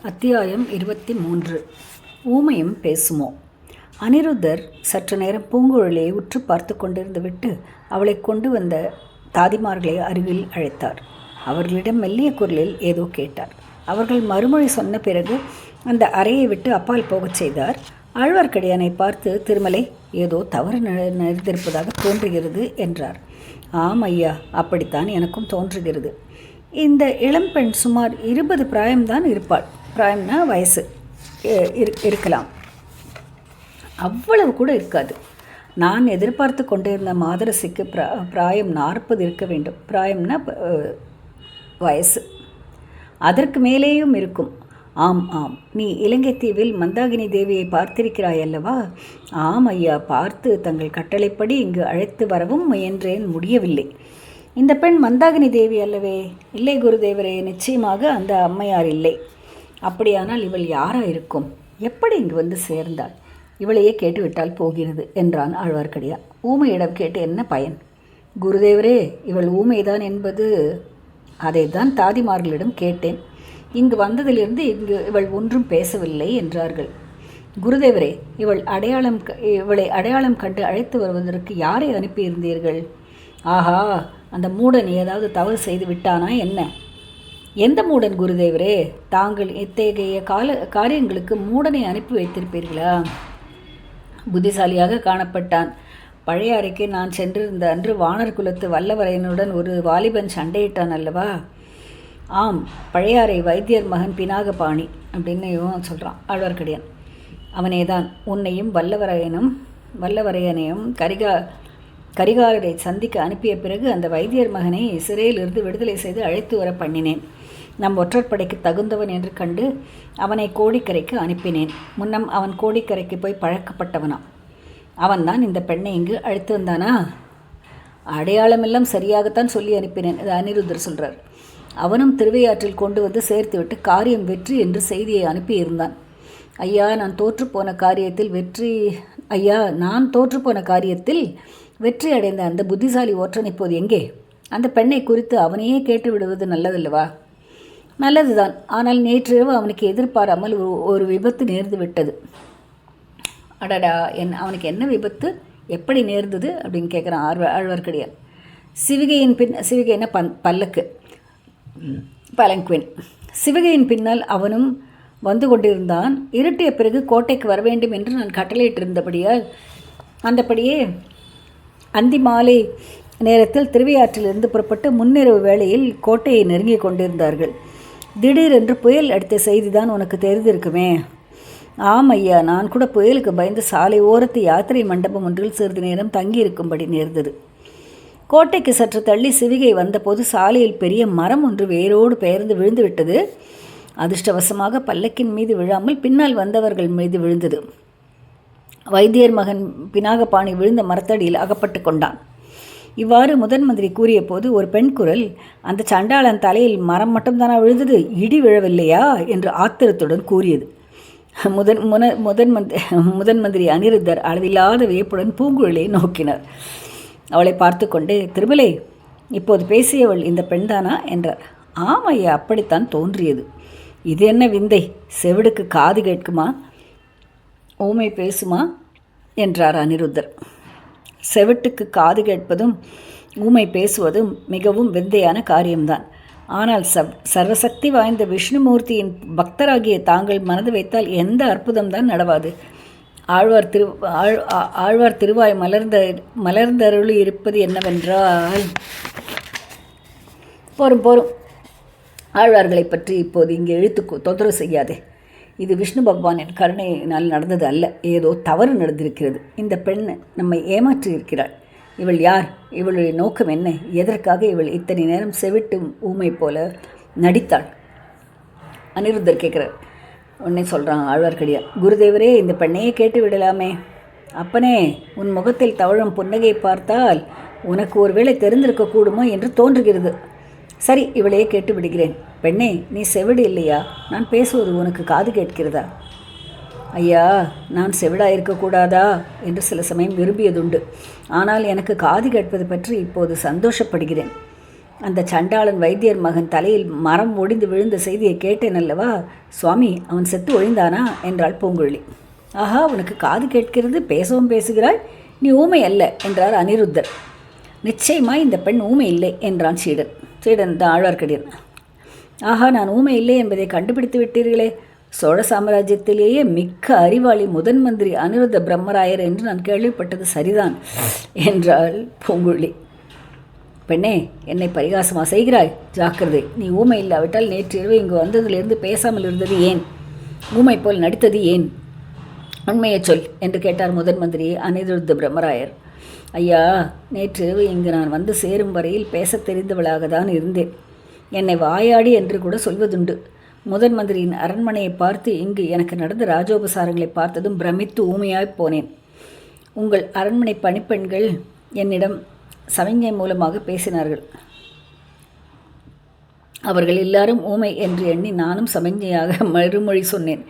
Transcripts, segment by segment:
அத்தியாயம் 23. ஊமையும் பேசுமோ. அனிருத்தர் சற்று நேரம் பூங்குழலியை உற்று பார்த்து கொண்டிருந்து விட்டு அவளை கொண்டு வந்த தாதிமார்களை அருகில் அழைத்தார். அவர்களிடம் மெல்லிய குரலில் ஏதோ கேட்டார். அவர்கள் மறுமொழி சொன்ன பிறகு அந்த அறையை விட்டு அப்பால் போகச் செய்தார். ஆழ்வார்க்கடியானை பார்த்து, திருமலை, ஏதோ தவறு நடந்திருப்பதாக தோன்றுகிறது என்றார். ஆம் ஐயா, அப்படித்தான் எனக்கும் தோன்றுகிறது. இந்த இளம்பெண் சுமார் 20 பிராயம்தான் இருப்பாள். பிராயம்னா வயசு இருக்கலாம், அவ்வளவு கூட இருக்காது. நான் எதிர்பார்த்து கொண்டிருந்த மாதரசிக்கு பிராயம் 40 இருக்க வேண்டும். பிராயம்னா வயசு, அதற்கு மேலேயும் இருக்கும். ஆம் ஆம், நீ இலங்கை தீவில் மந்தாகினி தேவியை பார்த்திருக்கிறாய் அல்லவா? ஆம் ஐயா, பார்த்து தங்கள் கட்டளைப்படி இங்கு அழைத்து வரவும் முயன்றேன், முடியவில்லை. இந்த பெண் மந்தாகினி தேவி அல்லவே? இல்லை குருதேவரே, நிச்சயமாக அந்த அம்மையார் இல்லை. அப்படியானால் இவள் யாரா இருக்கும்? எப்படி இங்கு வந்து சேர்ந்தாள்? இவளையே கேட்டுவிட்டால் போகிறது என்றான் ஆழ்வார்க்கடியான். ஊமையிடம் கேட்டு என்ன பயன்? குருதேவரே, இவள் ஊமைதான் என்பது, அதை தான் தாதிமார்களிடம் கேட்டேன். இங்கு வந்ததிலிருந்து இவள் ஒன்றும் பேசவில்லை என்றார்கள். குருதேவரே, இவளை அடையாளம் கண்டு அழைத்து வருவதற்கு யாரை அனுப்பியிருந்தீர்கள்? ஆஹா, அந்த மூடன் ஏதாவது தவறு செய்து விட்டானா என்ன? எந்த மூடன் குருதேவரே? தாங்கள் இத்தகைய காரியங்களுக்கு மூடனை அனுப்பி வைத்திருப்பீர்களா? புத்திசாலியாக காணப்பட்டான். பழைய அறைக்கு நான் சென்றிருந்த அன்று வானர் குலத்து வல்லவரையனுடன் ஒரு வாலிபன் சண்டையிட்டான் அல்லவா? ஆம், பழையாறை வைத்தியர் மகன் பினாகபாணி அப்படின்னு இவன் சொல்கிறான் ஆழ்வார்க்கடியான். அவனேதான் உன்னையும் வல்லவரையனையும் கரிகாலரை சந்திக்க அனுப்பிய பிறகு அந்த வைத்தியர் மகனை சிறையிலிருந்து விடுதலை செய்து அழைத்து வர பண்ணினேன். நம் ஒற்றற்படைக்கு தகுந்தவன் என்று கண்டு அவனை கோடிக்கரைக்கு அனுப்பினேன். முன்னம் அவன் கோடிக்கரைக்கு போய் பழக்கப்பட்டவனாம். அவன்தான் இந்த பெண்ணை இங்கு அழைத்து வந்தானா? அடையாளமெல்லாம் சரியாகத்தான் சொல்லி அனுப்பினேன். இது அனிருத்தர் சொல்கிறார். அவனும் திருவையாற்றில் கொண்டு வந்து சேர்த்துவிட்டு காரியம் வெற்றி என்று செய்தியை அனுப்பியிருந்தான். நான் தோற்றுப்போன காரியத்தில் வெற்றி அடைந்த அந்த புத்திசாலி ஒற்றன் இப்போது எங்கே? அந்த பெண்ணை குறித்து அவனையே கேட்டு விடுவது நல்லதல்லவா? நல்லதுதான். ஆனால் நேற்றிரவு அவனுக்கு எதிர்பாராமல் ஒரு விபத்து நேர்ந்து விட்டது. அடடா, அவனுக்கு என்ன விபத்து? எப்படி நேர்ந்தது அப்படின்னு கேட்குறான் ஆழ்வார்க்கடியான். சிவிகையின் பலங்குவின் சிவிகையின் பின்னால் அவனும் வந்து கொண்டிருந்தான். இருட்டிய பிறகு கோட்டைக்கு வர வேண்டும் என்று நான் கட்டளையிட்டிருந்தபடியால் அந்தபடியே அந்தி மாலை நேரத்தில் திருவையாற்றிலிருந்து புறப்பட்டு முன்னிரவு வேளையில் கோட்டையை நெருங்கி கொண்டிருந்தார்கள். திடீரென்று புயல் அடித்த செய்திதான் உனக்கு தெரிந்திருக்குமே. ஆம் ஐயா, நான் கூட புயலுக்கு பயந்து சாலை ஓரத்து யாத்திரை மண்டபம் ஒன்றில் சிறிது நேரம் தங்கியிருக்கும்படி நேர்ந்தது. கோட்டைக்கு சற்று தள்ளி சிவிகை வந்தபோது சாலையில் பெரிய மரம் ஒன்று வேரோடு பெயர்ந்து விழுந்து விட்டது. அதிர்ஷ்டவசமாக பல்லக்கின் மீது விழாமல் பின்னால் வந்தவர்கள் மீது விழுந்தது. வைத்தியர் மகன் பினாகபாணி விழுந்த மரத்தடியில் அகப்பட்டு கொண்டான். இவ்வாறு முதன் மந்திரி கூறிய போது ஒரு பெண் குரல், அந்த சண்டாளன் தலையில் மரம் மட்டும்தானா விழுந்தது, இடி விழவில்லையா என்று ஆத்திரத்துடன் கூறியது. முதன் மந்திரி அனிருத்தர் அளவில்லாத வியப்புடன் பூங்குழலியை நோக்கினார். அவளை பார்த்து கொண்டே, திருமலை, இப்போது பேசியவள் இந்த பெண்தானா என்றார். ஆம் ஐயா, அப்படித்தான் தோன்றியது. இது என்ன விந்தை? செவிடுக்கு காது கேட்குமா, ஊமை பேசுமா என்றார் அனிருத்தர். செவிட்டுக்கு காது கேட்பதும் ஊமை பேசுவதும் மிகவும் விந்தையான காரியம்தான். ஆனால் சர்வசக்தி வாய்ந்த விஷ்ணுமூர்த்தியின் பக்தராகிய தாங்கள் மனது வைத்தால் எந்த அற்புதம்தான் நடவாது. ஆழ்வார் திருவாய் மலர்ந்தருளி இருப்பது என்னவென்றால், போரும் ஆழ்வார்களை பற்றி இப்போது இங்கே இழுத்து தொந்தரவு செய்யாதே. இது விஷ்ணு பகவானின் கருணையினால் நடந்தது அல்ல, ஏதோ தவறு நடந்திருக்கிறது. இந்த பெண் நம்மை ஏமாற்றி இருக்கிறாள். இவள் யார்? இவளுடைய நோக்கம் என்ன? எதற்காக இவள் இத்தனை நேரம் செவிட்டு ஊமை போல நடித்தாள்? அனிருத்தர் கேட்குறார். உடனே சொல்கிறான் ஆழ்வார்க்கடியான், குருதேவரே, இந்த பெண்ணையே கேட்டு விடலாமே. அப்பனே, உன் முகத்தில் தவழும் புன்னகை பார்த்தால் உனக்கு ஒருவேளை தெரிந்திருக்கக்கூடுமோ என்று தோன்றுகிறது. சரி, இவளையே கேட்டு விடுகிறேன். பெண்ணே, நீ செவிடு இல்லையா? நான் பேசுவது உனக்கு காது கேட்கிறதா? ஐயா, நான் செவிடாயிருக்கக்கூடாதா என்று சில சமயம் விரும்பியதுண்டு. ஆனால் எனக்கு காது கேட்பது பற்றி இப்போது சந்தோஷப்படுகிறேன். அந்த சண்டாளன் வைத்தியர் மகன் தலையில் மரம் ஒடிந்து விழுந்த செய்தியை கேட்டேன் அல்லவா? சுவாமி, அவன் செத்து ஒழிந்தானா என்றாள் பூங்குழலி. ஆஹா, உனக்கு காது கேட்கிறது, பேசவும் பேசுகிறாய், நீ ஊமை அல்ல என்றார் அனிருத்தர். நிச்சயமாய் இந்த பெண் ஊமை இல்லை என்றான் சீடன் ஆழ்வார்க்கடியான். ஆஹா, நான் ஊமை இல்லை என்பதை கண்டுபிடித்து விட்டீர்களே. சோழ சாம்ராஜ்யத்திலேயே மிக்க அறிவாளி முதன் மந்திரி அனிருத்த பிரம்மராயர் என்று நான் கேள்விப்பட்டது சரிதான் என்றாள் பூங்குழலி. பெண்ணே, என்னை பரிகாசமாக செய்கிறாய்? ஜாக்கிரதை, நீ ஊமை இல்லாவிட்டால் நேற்று இரவு இங்கு வந்ததிலிருந்து பேசாமல் இருந்தது ஏன்? ஊமை போல் நடித்தது ஏன்? உண்மையை சொல் என்று கேட்டார் முதன் மந்திரி அனிருத்த பிரம்மராயர். ஐயா, நேற்று இரவு இங்கு நான் வந்து சேரும் வரையில் பேசத் தெரிந்தவளாக தான் இருந்தேன். என்னை வாயாடி என்று கூட சொல்வதுண்டு. முதன் மந்திரியின் அரண்மனையை பார்த்து இங்கு எனக்கு நடந்த ராஜோபசாரங்களை பார்த்ததும் பிரமித்து ஊமையாய் போனேன். உங்கள் அரண்மனை பணிப்பெண்கள் என்னிடம் சமிஞ்ஞை மூலமாக பேசினார்கள். அவர்கள் எல்லாரும் ஊமை என்று எண்ணி நானும் சமிஞ்ஞையாக மறுமொழி சொன்னேன்.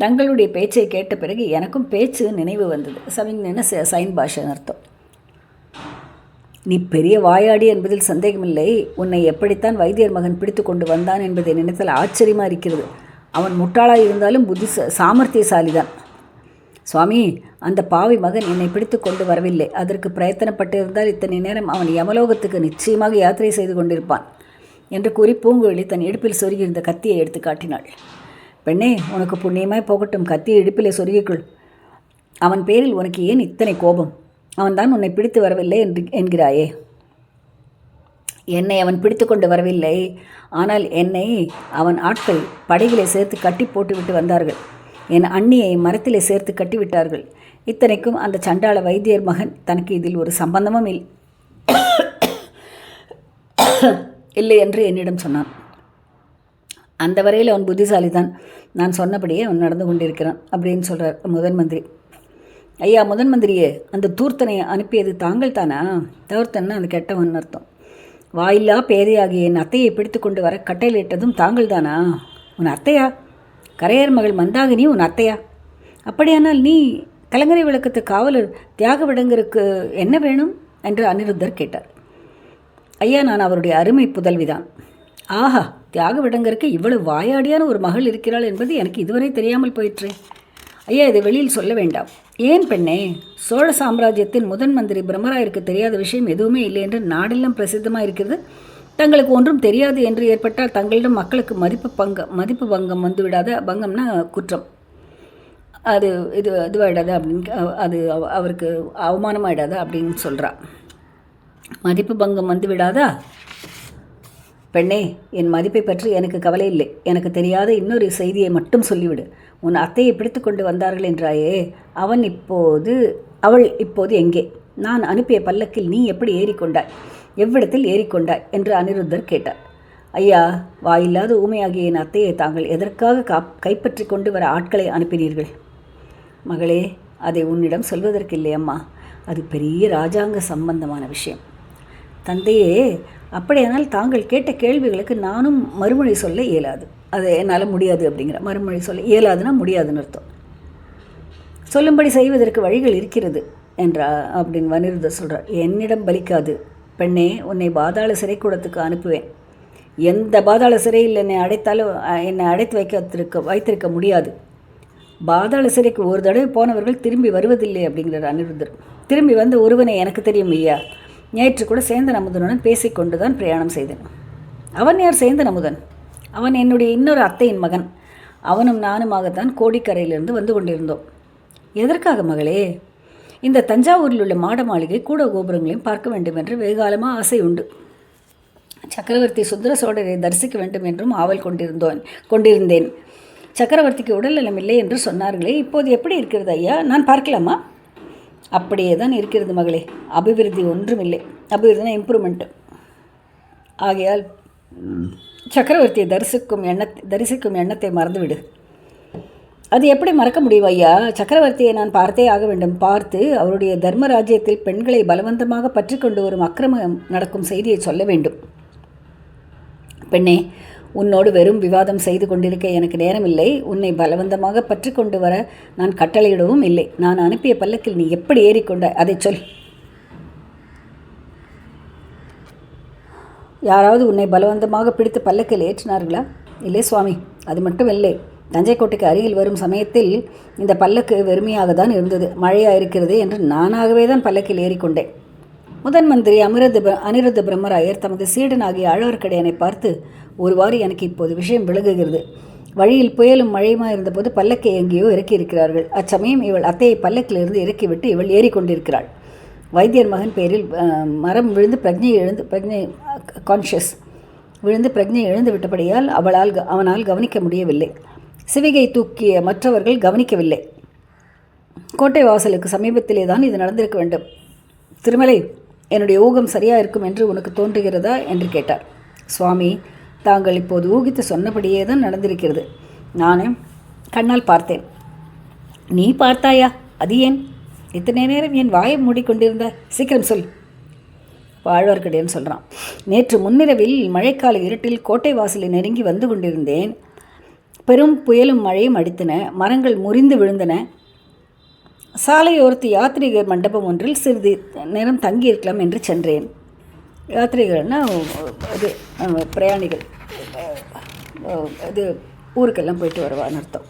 தங்களுடைய பேச்சை கேட்ட பிறகு எனக்கும் பேச்சு நினைவு வந்தது. சமிஞ்ஞைன்னு சைன் பாஷைன்னு அர்த்தம். நீ பெரிய வாயாடி என்பதில் சந்தேகமில்லை. உன்னை எப்படித்தான் வைத்தியர் மகன் பிடித்து கொண்டு வந்தான் என்பதை நினைத்தால் ஆச்சரியமாக இருக்கிறது. அவன் முட்டாளாக இருந்தாலும் சாமர்த்தியசாலிதான். சுவாமி, அந்த பாவி மகன் என்னை பிடித்து கொண்டு வரவில்லை. அதற்கு பிரயத்தனப்பட்டிருந்தால் இத்தனை நேரம் அவன் யமலோகத்துக்கு நிச்சயமாக யாத்திரை செய்து கொண்டிருப்பான் என்று கூறி பூங்குழலி தன் இடுப்பில் சொருகியிருந்த கத்தியை எடுத்து காட்டினாள். பெண்ணே, உனக்கு புண்ணியமாய் போகட்டும், கத்தியை இடுப்பிலே சொருகிக்குள். அவன் பேரில் உனக்கு ஏன் இத்தனை கோபம்? அவன்தான் உன்னை பிடித்து வரவில்லை என்கிறாயே. என்னை அவன் பிடித்து கொண்டு வரவில்லை. ஆனால் என்னை அவன் ஆட்கள் படகிலே சேர்த்து கட்டி போட்டுவிட்டு வந்தார்கள். என் அண்ணியை மரத்திலே சேர்த்து கட்டிவிட்டார்கள். இத்தனைக்கும் அந்த சண்டாள வைத்தியர் மகன் தனக்கு இதில் ஒரு சம்பந்தமும் இல்லை என்று என்னிடம் சொன்னான். அந்த வரையில் அவன் புத்திசாலிதான். நான் சொன்னபடியே அவன் நடந்து கொண்டிருக்கிறான் அப்படின்னு சொல்கிறார் முதன் மந்திரி. ஐயா, முதன் மந்திரியே, அந்த தூர்த்தனை அனுப்பியது தாங்கள் தானா? தூர்த்தன் அந்த கெட்டவன் அர்த்தம். வாயில்லா பேதையாகிய என் அத்தையை பிடித்து கொண்டு வர கட்டையிலிட்டதும் தாங்கள் தானா? உன் அத்தையா? கரையர் மகள் மந்தாகினி உன் அத்தையா? அப்படியானால் நீ கலங்கரை விளக்கத்து காவலர் தியாகவிடங்கருக்கு என்ன வேணும் என்று அனிருத்தர் கேட்டார். ஐயா, நான் அவருடைய அருமை புதல்விதான். ஆஹா, தியாகவிடங்கருக்கு இவ்வளவு வாயாடியான ஒரு மகள் இருக்கிறாள் என்பது எனக்கு இதுவரை தெரியாமல் போயிற்றே. ஐயா, இதை வெளியில் சொல்ல வேண்டாம். ஏன் பெண்ணே? சோழ சாம்ராஜ்யத்தின் முதன் மந்திரி பிரம்மராயருக்கு தெரியாத விஷயம் எதுவுமே இல்லை என்று நாடெல்லாம் பிரசித்தமாக இருக்கிறது. தங்களுக்கு ஒன்றும் தெரியாது என்று ஏற்பட்டால் தங்களிடம் மக்களுக்கு மதிப்பு பங்கம் வந்துவிடாத. பங்கம்னா குற்றம். அது இதுவாகிடாது அப்படின்னு, அது அவருக்கு அவமானமாகிடாது அப்படின்னு சொல்கிறா. மதிப்பு பங்கம் வந்து விடாதா? பெண்ணே, என் மதிப்பை பற்றி எனக்கு கவலை இல்லை. எனக்கு தெரியாத இன்னொரு செய்தியை மட்டும் சொல்லிவிடு. உன் அத்தையை பிடித்து கொண்டு வந்தார்கள் என்றாயே, அவள் இப்போது எங்கே? நான் அனுப்பிய பல்லக்கில் நீ எப்படி ஏறிக்கொண்டாய்? எவ்விடத்தில் ஏறிக்கொண்டாய் என்று அனிருத்தர் கேட்டார். ஐயா, வாயில்லாத ஊமையாகிய என் அத்தையை தாங்கள் எதற்காக கைப்பற்றி கொண்டு வர ஆட்களை அனுப்பினீர்கள்? மகளே, அதை உன்னிடம் சொல்வதற்கில்லை அம்மா. அது பெரிய இராஜாங்க சம்பந்தமான விஷயம். தந்தையே, அப்படியானால் தாங்கள் கேட்ட கேள்விகளுக்கு நானும் மறுமொழி சொல்ல இயலாது. அது என்னால் முடியாது அப்படிங்கிற. மறுமொழி சொல்ல இயலாதுன்னா முடியாதுன்னு அர்த்தம். சொல்லும்படி செய்வதற்கு வழிகள் இருக்கிறது அப்படின்னு அனிருத்தர் சொல்கிறார். என்னிடம் பலிக்காது பெண்ணே. உன்னை பாதாள சிறைக்கூடத்துக்கு அனுப்புவேன். எந்த பாதாள சிறையில் என்னை அடைத்தாலும் என்னை அடைத்து வைத்திருக்க முடியாது. பாதாள சிறைக்கு ஒரு தடவை போனவர்கள் திரும்பி வருவதில்லை அப்படிங்கிறார் அனிருத்தர். திரும்பி வந்த ஒருவனை எனக்கு தெரியும் ஐயா. நேற்று கூட சேந்தன் அமுதனுடன் பேசிக்கொண்டு தான் பிரயாணம் செய்தேன். அவன் யார் சேந்தன் அமுதன்? அவன் என்னுடைய இன்னொரு அத்தையின் மகன். அவனும் நானுமாகத்தான் கோடிக்கரையிலிருந்து வந்து கொண்டிருந்தோம். எதற்காக மகளே? இந்த தஞ்சாவூரில் உள்ள மாட மாளிகை கூட கோபுரங்களையும் பார்க்க வேண்டும் என்று வெகுகாலமாக ஆசை உண்டு. சக்கரவர்த்தி சுந்தர சோழரை தரிசிக்க வேண்டும் என்றும் ஆவல் கொண்டிருந்தேன். சக்கரவர்த்திக்கு உடல்நலம் இல்லை என்று சொன்னார்களே, இப்போது எப்படி இருக்கிறது ஐயா? நான் பார்க்கலாமா? அப்படியே தான் இருக்கிறது மகளே. அபிவிருத்தி ஒன்றும் இல்லை. அபிவிருத்தினா இம்ப்ரூவ்மெண்ட்டு. ஆகையால் சக்கரவர்த்தியை தரிசிக்கும் எண்ணத்தை மறந்துவிடு. அது எப்படி மறக்க முடியும் ஐயா? சக்கரவர்த்தியை நான் பார்த்தே ஆக வேண்டும். பார்த்து அவருடைய தர்ம ராஜ்யத்தில் பெண்களை பலவந்தமாக பற்றி கொண்டு வரும் அக்கிரமம் நடக்கும் செய்தியை சொல்ல வேண்டும். பெண்ணே, உன்னோடு வெறும் விவாதம் செய்து கொண்டிருக்க எனக்கு நேரமில்லை. உன்னை பலவந்தமாக பற்றி கொண்டு வர நான் கட்டளையிடவும் இல்லை. நான் அனுப்பிய பல்லக்கில் நீ எப்படி ஏறிக்கொண்டாய்? அதை சொல். யாராவது உன்னை பலவந்தமாக பிடித்து பல்லக்கில் ஏற்றினார்களா? இல்லை சுவாமி, அது மட்டும் இல்லை. தஞ்சை கோட்டைக்கு அருகில் வரும் சமயத்தில் இந்த பல்லக்கு வெறுமையாக தான் இருந்தது. மழையாக இருக்கிறது என்று நானாகவே தான் பல்லக்கில் ஏறிக்கொண்டேன். முதன் மந்திரி அனிருத்த பிரம்மராயர் தமது சீடனாகிய ஆழ்வார்க்கடியானை பார்த்து, ஒருவாறு எனக்கு இப்போது விஷயம் விளங்குகிறது. வழியில் புயலும் மழையுமாக இருந்தபோது பல்லக்கை எங்கேயோ இறக்கி இருக்கிறார்கள். அச்சமயம் இவள் அத்தையை பல்லக்கிலிருந்து இறக்கிவிட்டு இவள் ஏறிக்கொண்டிருக்கிறாள். வைத்தியர் மகன் பேரில் மரம் விழுந்து பிரஜை கான்ஷியஸ் விழுந்து பிரஜை எழுந்து விட்டபடியால் அவனால் கவனிக்க முடியவில்லை. சிவிகை தூக்கிய மற்றவர்கள் கவனிக்கவில்லை. கோட்டை வாசலுக்கு சமீபத்திலே தான் இது நடந்திருக்க வேண்டும். திருமலை, என்னுடைய ஊகம் சரியாக இருக்கும் என்று உனக்கு தோன்றுகிறதா என்று கேட்டார். சுவாமி, தாங்கள் இப்போது ஊகித்து சொன்னபடியே தான் நடந்திருக்கிறது. நானும் கண்ணால் பார்த்தேன். நீ பார்த்தாயா? அது ஏன்? இத்தனை நேரம் என் வாயை மூடிக்கொண்டிருந்த? சீக்கிரம் சொல். ஆழ்வார்க்கடியான் சொல்கிறான். நேற்று முன்னிரவில் மழைக்கால இருட்டில் கோட்டை வாசலை நெருங்கி வந்து கொண்டிருந்தேன். பெரும் புயலும் மழையும் அடித்தன. மரங்கள் முறிந்து விழுந்தன. சாலையோரத்து யாத்ரீகர் மண்டபம் ஒன்றில் சிறிது நேரம் தங்கியிருக்கலாம் என்று சென்றேன். யாத்ரீகர்னால் இது பிரயாணிகள், இது ஊருக்கெல்லாம் போயிட்டு வருவான்னு அர்த்தம்.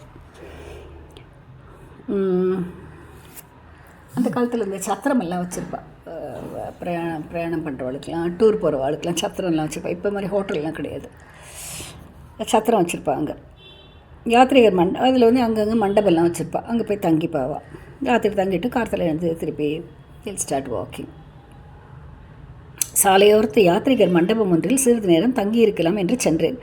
அந்த காலத்தில் இந்த சத்திரமெல்லாம் வச்சுருப்பா. பிரயாணம் பண்ணுறவாளுக்கெலாம், டூர் போகிறவாளுக்கெலாம் சத்திரம்லாம் வச்சுருப்பா. இப்போ மாதிரி ஹோட்டல்லாம் கிடையாது, சத்திரம் வச்சுருப்பாங்க. யாத்திரிகர் அதில் வந்து அங்கங்கே மண்டபம்லாம் வச்சுருப்பா. அங்கே போய் தங்கிப்பாவா. ராத்திரி தங்கிட்டு கார்த்தில் எழுந்து திருப்பி ஹில் ஸ்டார்ட் வாக்கிங். சாலையோரத்து யாத்ரிகர் மண்டபம் ஒன்றில் சிறிது நேரம் தங்கியிருக்கலாம் என்று சென்றேன்.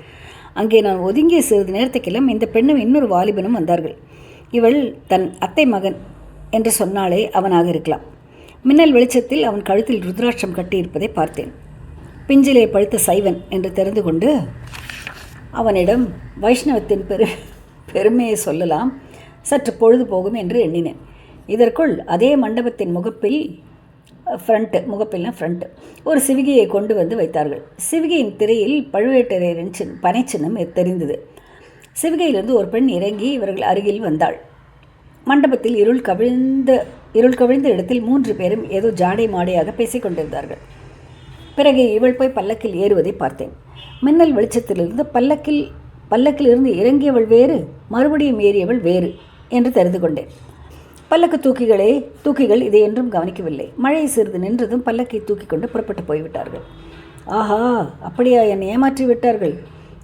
அங்கே நான் ஒதுங்கிய சிறிது நேரத்துக்கெல்லாம் இந்த பெண்ணும் இன்னொரு வாலிபனும் வந்தார்கள். இவள் தன் அத்தை மகன் என்று சொன்னாலே அவனாக இருக்கலாம். மின்னல் வெளிச்சத்தில் அவன் கழுத்தில் ருத்ராட்சம் கட்டியிருப்பதை பார்த்தேன். பிஞ்சிலே பழுத்த சைவன் என்று தெரிந்து கொண்டு அவனிடம் வைஷ்ணவத்தின் பெருமையை சொல்லலாம், சற்று பொழுது போகும் என்று எண்ணினேன். இதற்குள் அதே மண்டபத்தின் முகப்பில்னா ஒரு சிவிகையை கொண்டு வந்து வைத்தார்கள். சிவிகையின் திரையில் பழுவேட்டரையரின் பனை சின்னம் தெரிந்தது. சிவிகையிலிருந்து ஒரு பெண் இறங்கி இவர்கள் அருகில் வந்தாள். மண்டபத்தில் இருள் கவிழ்ந்த இடத்தில் 3 பேரும் ஏதோ ஜாடை மாடையாக பேசிக்கொண்டிருந்தார்கள். பிறகு இவள் போய் பல்லக்கில் ஏறுவதை பார்த்தேன். மின்னல் வெளிச்சத்திலிருந்து பல்லக்கிலிருந்து இறங்கியவள் வேறு, மறுபடியும் ஏறியவள் வேறு என்று தெரிந்து கொண்டேன். பல்லக்கு தூக்கிகள் இதை என்றும் கவனிக்கவில்லை. மழை சிறிது நின்றதும் பல்லக்கை தூக்கி கொண்டு புறப்பட்டு போய்விட்டார்கள். ஆஹா, அப்படியா என்னை ஏமாற்றி விட்டார்கள்?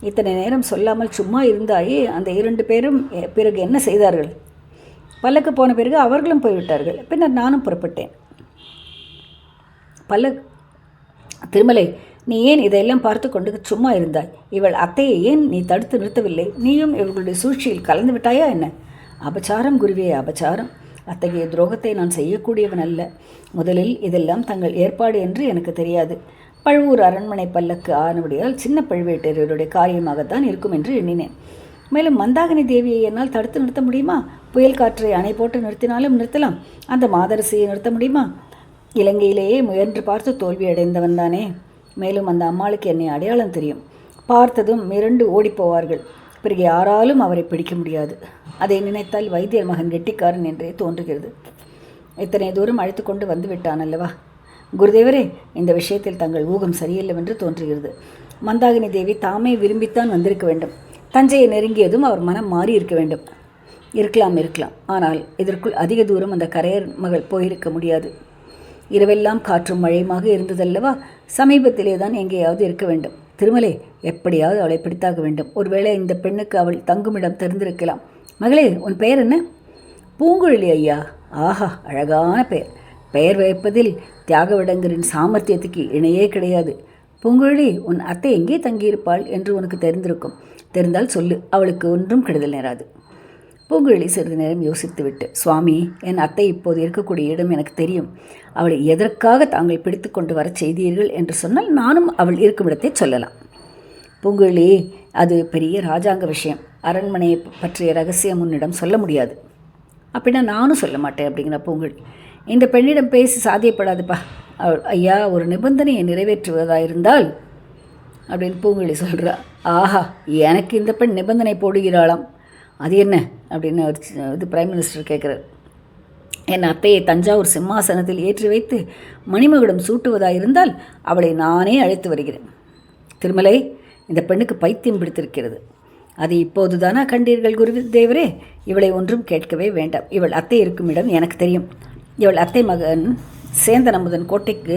இத்தனை நேரம் சொல்லாமல் சும்மா இருந்தாயே. அந்த 2 பேரும் பிறகு என்ன செய்தார்கள்? பல்லக்கு போன பிறகு அவர்களும் போய்விட்டார்கள். பின்னர் நானும் புறப்பட்டேன். திருமலை, நீ ஏன் இதையெல்லாம் பார்த்து கொண்டு சும்மா இருந்தாய்? இவள் அத்தையை ஏன் நீ தடுத்து நிறுத்தவில்லை? நீயும் இவர்களுடைய சூழ்ச்சியில் கலந்து விட்டாயா என்ன? அபச்சாரம் குருவே, அபச்சாரம். அத்தகைய துரோகத்தை நான் செய்யக்கூடியவன் அல்ல. முதலில் இதெல்லாம் தங்கள் ஏற்பாடு என்று எனக்கு தெரியாது. பழுவூர் அரண்மனை பல்லக்கு ஆனபடியால் சின்ன பழுவேட்டரையருடைய காரியமாகத்தான் இருக்கும் என்று எண்ணினேன். மேலும் மந்தாகினி தேவியை என்னால் தடுத்து நிறுத்த முடியுமா? புயல் காற்றை அணை போட்டு நிறுத்தினாலும் நிறுத்தலாம். அந்த மாதரசியை நிறுத்த முடியுமா? இலங்கையிலேயே முயன்று பார்த்து தோல்வி அடைந்தவன் தானே. மேலும் அந்த அம்மாளுக்கு என்னை அடையாளம் தெரியும். பார்த்ததும் மிரண்டு ஓடிப்போவார்கள். பிறகு யாராலும் அவரை பிடிக்க முடியாது. அதை நினைத்தால் வைத்தியர் மகன் கெட்டிக்காரன் என்றே தோன்றுகிறது. இத்தனை தூரம் அழைத்து கொண்டு வந்து விட்டான் அல்லவா? குருதேவரே, இந்த விஷயத்தில் தங்கள் ஊகம் சரியில்லைவென்று தோன்றுகிறது. மந்தாகினி தேவி தாமே விரும்பித்தான் வந்திருக்க வேண்டும். தஞ்சையை நெருங்கியதும் அவர் மனம் மாறி இருக்க வேண்டும். இருக்கலாம். ஆனால் இதற்குள் அதிக தூரம் அந்த கரையர் மகள் போயிருக்க முடியாது. இரவெல்லாம் காற்றும் மழையுமாக இருந்ததல்லவா? சமீபத்திலே தான் எங்கேயாவது இருக்க வேண்டும். திருமலை, எப்படியாவது அவளை பிடித்தாக வேண்டும். ஒருவேளை இந்த பெண்ணுக்கு அவள் தங்குமிடம் தெரிந்திருக்கலாம். மகளே, உன் பெயர் என்ன? பூங்குழலி ஐயா. ஆஹா, அழகான பெயர். பெயர் வைப்பதில் தியாகவிடங்கரின் சாமர்த்தியத்துக்கு இணையே கிடையாது. பூங்குழலி, உன் அத்தை எங்கே தங்கியிருப்பாள் என்று உனக்கு தெரிந்திருக்கும். தெரிந்தால் சொல்லு, அவளுக்கு ஒன்றும் கெடுதல் நேராது. பூங்குழலி சிறிது நேரம் யோசித்துவிட்டு, சுவாமி, என் அத்தை இப்போது இருக்கக்கூடிய இடம் எனக்கு தெரியும். அவளை எதற்காக தாங்கள் பிடித்து கொண்டு வர செய்தீர்கள் என்று சொன்னால் நானும் அவள் இருக்கும் இடத்தை சொல்லலாம். பூங்குழலி, அது பெரிய ராஜாங்க விஷயம். அரண்மனையை பற்றிய ரகசியம் உன்னிடம் சொல்ல முடியாது. அப்படின்னா நானும் சொல்ல மாட்டேன் அப்படிங்கிற பூங்குழலி. இந்த பெண்ணிடம் பேசி சாத்தியப்படாதுப்பா. ஐயா, ஒரு நிபந்தனையை நிறைவேற்றுவதாயிருந்தால் அப்படின்னு பூங்குழலி சொல்கிறா. ஆஹா, எனக்கு இந்த பெண் நிபந்தனை போடுகிறாளாம். அது என்ன அப்படின்னு இது பிரைம் மினிஸ்டர் கேட்குறார். என் அத்தையை தஞ்சாவூர் சிம்மாசனத்தில் ஏற்றி வைத்து மணிமகுடம் சூட்டுவதாயிருந்தால் அவளை நானே அழைத்து வருகிறேன். திருமலை, இந்த பெண்ணுக்கு பைத்தியம் பிடித்திருக்கிறது. அது இப்போது தானா கண்டீர்கள் குருதேவரே? இவளை ஒன்றும் கேட்கவே வேண்டாம். இவள் அத்தை இருக்கும் இடம் எனக்கு தெரியும். இவள் அத்தை மகன் சேந்தன் அமுதன் கோட்டைக்கு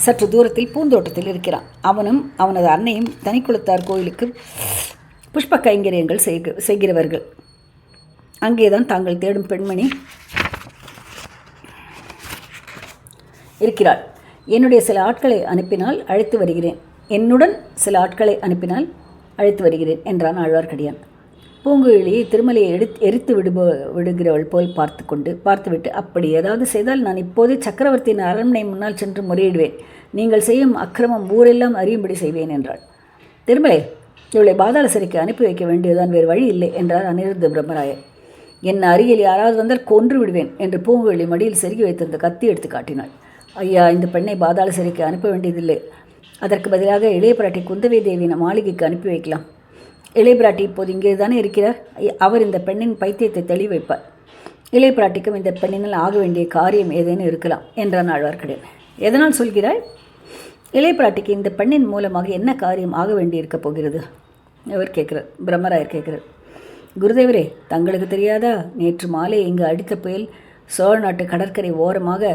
சற்று தூரத்தில் பூந்தோட்டத்தில் இருக்கிறான். அவனும் அவனது அன்னையும் தனிக்குளத்தார் கோயிலுக்கு புஷ்ப கைங்கரியங்கள் செய்கிறவர்கள். அங்கேதான் தாங்கள் தேடும் பெண்மணி இருக்கிறாள். என்னுடன் சில ஆட்களை அழைத்து வருகிறேன் என்றான் ஆழ்வார்க்கடியான். பூங்குழலி திருமலையை எரித்து விடுகிறவள் போல் பார்த்துவிட்டு, அப்படி ஏதாவது செய்தால் நான் இப்போதே சக்கரவர்த்தியின் அரண்மனை முன்னால் சென்று முறையிடுவேன். நீங்கள் செய்யும் அக்கிரமம் ஊரெல்லாம் அறியும்படி செய்வேன் என்றாள். திருமலை, இவளை பாதாள சிறைக்கு அனுப்பி வைக்க வேண்டியதுதான், வேறு வழி இல்லை என்றார் அனிருத்த பிரம்மராயர். என் அருகில் யாராவது வந்தால் கொன்று விடுவேன் என்று பூங்குழலி மடியில் செருகி வைத்திருந்த கத்தி எடுத்து காட்டினாள். ஐயா, இந்த பெண்ணை பாதாள சிறைக்கு அனுப்ப வேண்டியதில்லை. அதற்கு பதிலாக இளைய பிராட்டி குந்தவை தேவியின் மாளிகைக்கு அனுப்பி வைக்கலாம். இளைய பிராட்டி இப்போது இங்கே தானே இருக்கிறார். அவர் இந்த பெண்ணின் பைத்தியத்தை தெளிவைப்பார். இளைய பிராட்டிக்கும் இந்த பெண்ணினால் ஆக வேண்டிய காரியம் ஏதேனும் இருக்கலாம் என்றான் ஆழ்வார்க்கடியான். எதனால் சொல்கிறாய்? இளைய பிராட்டிக்கு இந்த பெண்ணின் மூலமாக என்ன காரியம் ஆக வேண்டியிருக்கப் போகிறது? பிரம்மராயர் கேட்கிறார். குருதேவரே, தங்களுக்கு தெரியாதா? நேற்று மாலை இங்கு அடித்த புயல் சோழ நாட்டு கடற்கரை ஓரமாக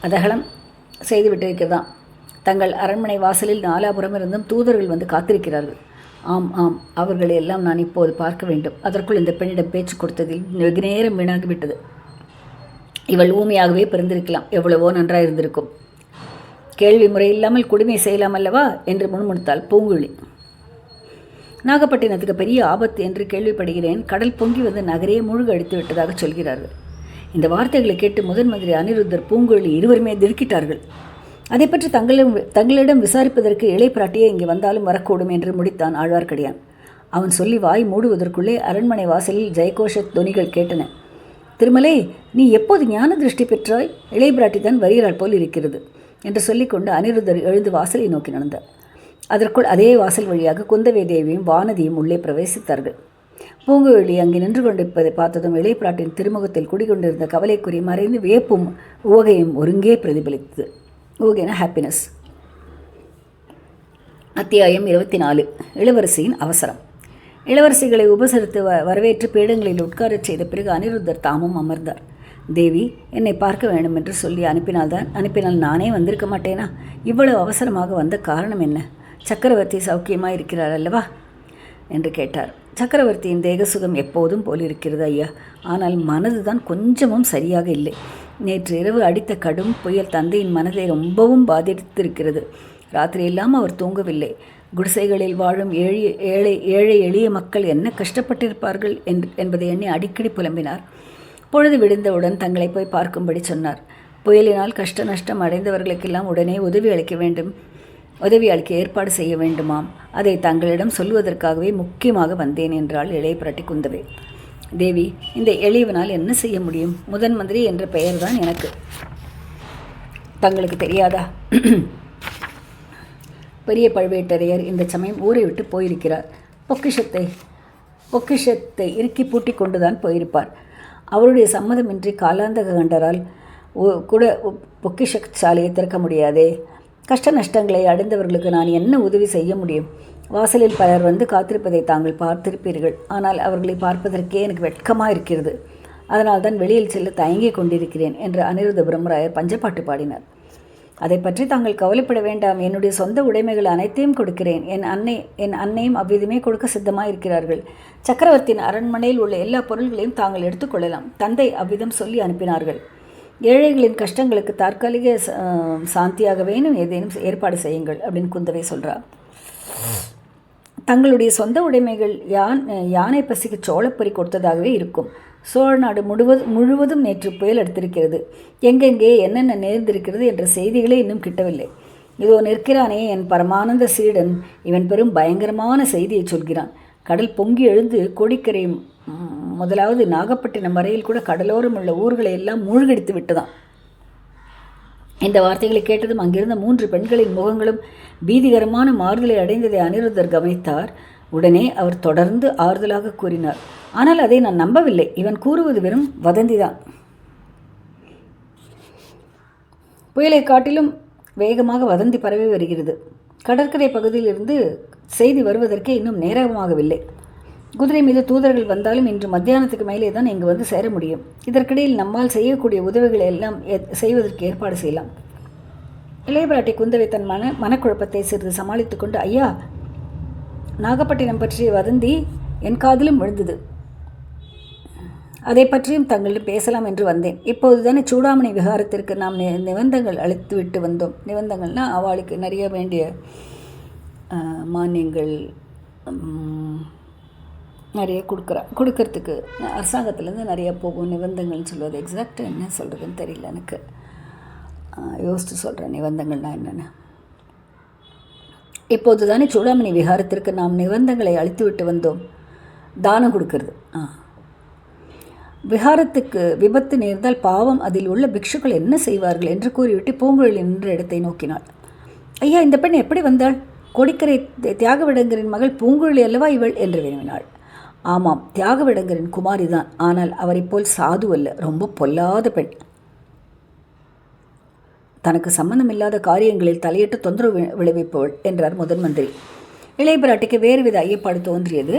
அதகலம் செய்துவிட்டிருக்கிறதாம். தங்கள் அரண்மனை வாசலில் நாலாபுரமிருந்தும் தூதர்கள் வந்து காத்திருக்கிறார்கள். ஆம் ஆம், அவர்களை எல்லாம் நான் இப்போது பார்க்க வேண்டும். அதற்குள் இந்த பெண்ணிடம் பேச்சு கொடுத்ததில் வெகு நேரம் வீணாகிவிட்டது. இவள் ஊமையாகவே பிறந்திருக்கலாம். எவ்வளவோ நன்றாயிருந்திருக்கும். கேள்வி முறையில்லாமல் குடிமை செய்யலாம் அல்லவா என்று முணுமுணுத்தாள் பூங்குழலி. நாகப்பட்டினத்துக்கு பெரிய ஆபத்து என்று கேள்விப்படுகிறேன். கடல் பொங்கி வந்து நகரையே முழுக அடித்து விட்டதாக சொல்கிறார்கள். இந்த வார்த்தைகளை கேட்டு முதன் மந்திரி அனிருத்தர், பூங்குழலி இருவருமே திடுக்கிட்டார்கள். அதை பற்றி தங்களிடம் விசாரிப்பதற்கு இளைய பிராட்டியே இங்கே வந்தாலும் வரக்கூடும் என்று முடித்தான் ஆழ்வார்க்கடியான். அவன் சொல்லி வாய் மூடுவதற்குள்ளே அரண்மனை வாசலில் ஜெயகோஷ தொனிகள் கேட்டன. திருமலை, நீ எப்போது ஞான திருஷ்டி பெற்றாய்? இளைய பிராட்டி தான் வருகிறாள் போல் இருக்கிறது என்று சொல்லிக்கொண்டு அனிருத்தர் எழுந்து வாசலை நோக்கி நடந்தார். அதற்குள் அதே வாசல் வழியாக குந்தவை தேவியும் வானதியும் உள்ளே பிரவேசித்தார்கள். பூங்குழலி அங்கே நின்று கொண்டிருப்பதை பார்த்ததும் இளைய பிராட்டின் திருமுகத்தில் குடிகொண்டிருந்த கவலைக்குறி மறைந்து வியப்பும் உவகையும் ஒருங்கே பிரதிபலித்தது. ஊகேன ஹாப்பினஸ். அத்தியாயம் 24. இளவரசியின் அவசரம். இளவரசிகளை உபசரித்து வரவேற்று பீடங்களில் உட்காரச் செய்த பிறகு அனிருத்தர் தாமும் அமர்ந்தார். தேவி, என்னை பார்க்க வேண்டும் என்று சொல்லி அனுப்பினால் நானே வந்திருக்க மாட்டேனா? இவ்வளவு அவசரமாக வந்த காரணம் என்ன? சக்கரவர்த்தி சௌக்கியமாக இருக்கிறார் அல்லவா என்று கேட்டார். சக்கரவர்த்தியின் தேகசுகம் எப்போதும் போல் இருக்கிறது ஐயா. ஆனால் மனதுதான் கொஞ்சமும் சரியாக இல்லை. நேற்று இரவு அடித்த கடும் புயல் தந்தையின் மனதை ரொம்பவும் பாதித்திருக்கிறது. ராத்திரி இல்லாமல் அவர் தூங்கவில்லை. குடிசைகளில் வாழும் ஏழை எளிய மக்கள் என்ன கஷ்டப்பட்டிருப்பார்கள் என்பதை எண்ணி அடிக்கடி புலம்பினார். பொழுது விடிந்தவுடன் தங்களை போய் பார்க்கும்படி சொன்னார். புயலினால் கஷ்ட நஷ்டம் அடைந்தவர்களுக்கெல்லாம் உடனே உதவி அளிக்க ஏற்பாடு செய்ய வேண்டுமாம். அதை தங்களிடம் சொல்வதற்காகவே முக்கியமாக வந்தேன் என்றாள் இளைய பிராட்டி குந்தவை. தேவி, இந்த எளியவனால் என்ன செய்ய முடியும்? முதன் மந்திரி என்ற பெயர்தான் எனக்கு. தங்களுக்கு தெரியாதா? பெரிய பழுவேட்டரையர் இந்த சமயம் ஊரை விட்டு போயிருக்கிறார். பொக்கிஷத்தை இறுக்கி பூட்டி கொண்டுதான் போயிருப்பார். அவருடைய சம்மதமின்றி காலாந்தக கண்டரால் கூட பொக்கிஷசாலையை திறக்க முடியாதே. கஷ்ட நஷ்டங்களை அடைந்தவர்களுக்கு நான் என்ன உதவி செய்ய முடியும்? வாசலில் பலர் வந்து காத்திருப்பதை தாங்கள் பார்த்திருப்பீர்கள். ஆனால் அவர்களை பார்ப்பதற்கே எனக்கு வெட்கமாக இருக்கிறது. அதனால் தான் வெளியில் செல்ல தயங்கிக் கொண்டிருக்கிறேன் என்று அனிருத்த பிரம்மராயர் பஞ்சப்பாட்டு பாடினார். அதை பற்றி தாங்கள் கவலைப்பட வேண்டாம். என்னுடைய சொந்த உடைமைகள் அனைத்தையும் கொடுக்கிறேன். என் அன்னையும் அவ்விதமே கொடுக்க சித்தமாக இருக்கிறார்கள். சக்கரவர்த்தியின் அரண்மனையில் உள்ள எல்லா பொருள்களையும் தாங்கள் எடுத்துக்கொள்ளலாம். தந்தை அவ்விதம் சொல்லி அனுப்பினார்கள். ஏழைகளின் கஷ்டங்களுக்கு தற்காலிக சாந்தியாகவேனும் ஏதேனும் ஏற்பாடு செய்யுங்கள் அப்படின்னு குந்தவை சொல்கிறார். தங்களுடைய சொந்த உடைமைகள் யானை பசிக்கு சோளப்பொறி கொடுத்ததாகவே இருக்கும். சோழ நாடு முழுவதும் நேற்று புயல் எடுத்திருக்கிறது. எங்கெங்கே என்னென்ன நேர்ந்திருக்கிறது என்ற செய்திகளே இன்னும் கிட்டவில்லை. இதோ நிற்கிறானே என் பரமானந்த சீடன், இவன் பெரும் பயங்கரமான செய்தியை சொல்கிறான். கடல் பொங்கி எழுந்து கோடிக்கரை முதலாவது நாகப்பட்டினம் வரையில் கூட கடலோரம் உள்ள ஊர்களை எல்லாம் மூழ்கடித்து விட்டதாம். இந்த வார்த்தைகளை கேட்டதும் அங்கிருந்த 3 பெண்களின் முகங்களும் பீதிகரமான மாறுதலை அடைந்ததை அனிருத்தர் கவனித்தார். உடனே அவர் தொடர்ந்து ஆறுதலாக கூறினார். ஆனால் அதை நான் நம்பவில்லை. இவன் கூறுவது வெறும் வதந்திதான். புயலை காட்டிலும் வேகமாக வதந்தி பரவி வருகிறது. கடற்கரை பகுதியிலிருந்து செய்தி வருவதற்கே இன்னும் நேரமாகவில்லை. குதிரை மீது தூதர்கள் வந்தாலும் இன்று மத்தியானத்துக்கு மேலே தான் இங்கு வந்து சேர முடியும். இதற்கிடையில் நம்மால் செய்யக்கூடிய உதவிகளை எல்லாம் செய்வதற்கு ஏற்பாடு செய்யலாம். இளையபிராட்டி குந்தவை தன் மனக்குழப்பத்தை சிறிது சமாளித்து கொண்டு, ஐயா, நாகப்பட்டினம் பற்றிய வதந்தி என் காதிலும் விழுந்தது. அதை பற்றியும் தங்களிடம் பேசலாம் என்று வந்தேன். இப்போதுதானே சூடாமணி விகாரத்திற்கு நாம் நிபந்தங்கள் அளித்து விட்டு வந்தோம். நிபந்தங்கள்னால் அவளுக்கு நிறைய வேண்டிய மானியங்கள் நிறைய கொடுக்கறதுக்கு அரசாங்கத்துலேருந்து நிறையா போகும். நிபந்தங்கள்னு சொல்வது எக்ஸாக்டாக என்ன சொல்கிறதுன்னு தெரியல எனக்கு. யோசித்து சொல்கிறேன் நிபந்தங்கள்னால் என்னென்னு. இப்போது தானே சூடாமணி விகாரத்திற்கு நாம் நிபந்தங்களை அளித்து விட்டு வந்தோம். தானம் கொடுக்கறது. விகாரத்துக்கு விபத்து நேர்ந்தால் பாவம் அதில் உள்ள பிக்ஷுக்கள் என்ன செய்வார்கள் என்று கூறிவிட்டு பூங்குழலி நின்ற இடத்தை நோக்கினாள். ஐயா, இந்த பெண் எப்படி வந்தாள்? கொடிக்கரை தியாகவிடங்கரின் மகள் பூங்குழலி அல்லவா இவள் என்று வினவினாள். ஆமாம், தியாகவிடங்கரின் குமாரிதான். ஆனால் அவரை போல் சாது அல்ல, ரொம்ப பொல்லாத பெண். தனக்கு சம்பந்தமில்லாத காரியங்களில் தலையிட்டு தொந்தரவு விளைவிப்பவள் என்றார் முதன் மந்திரி. இளைய பிராட்டிக்கு வேறுவித ஐயப்பாடு தோன்றியது.